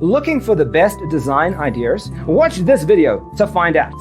Looking for the best design ideas? Watch this video to find out.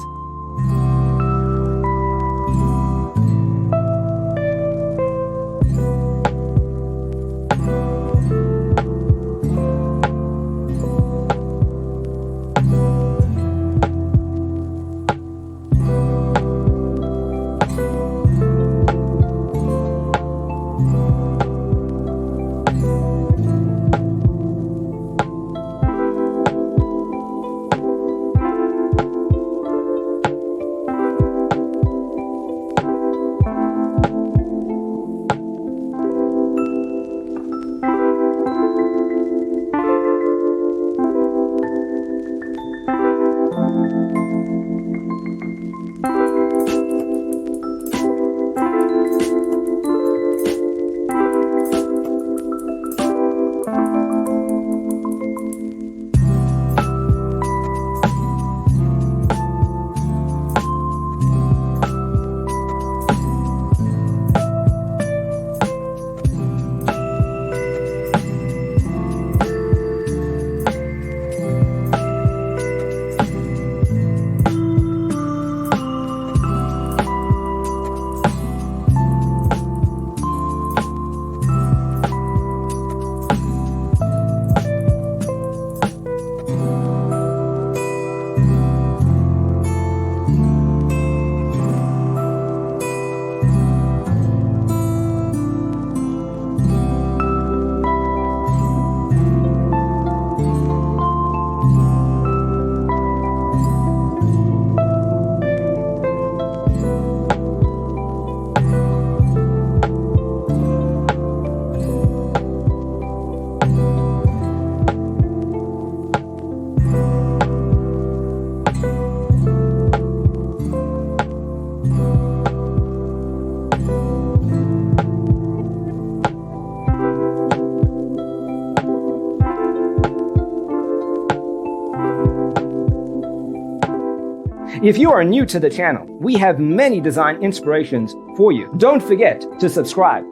If you are new to the channel, we have many design inspirations for you. Don't forget to subscribe.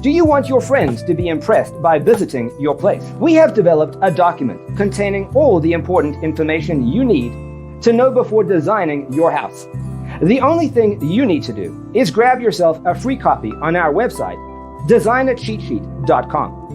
Do you want your friends to be impressed by visiting your place? We have developed a document containing all the important information you need to know before designing your house. The only thing you need to do is grab yourself a free copy on our website, designercheatsheet.com.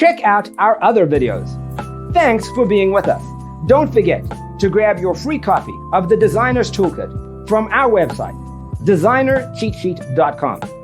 Check out our other videos. Thanks for being with us. Don't forget to grab your free copy of the Designer's Toolkit from our website, designercheatsheet.com.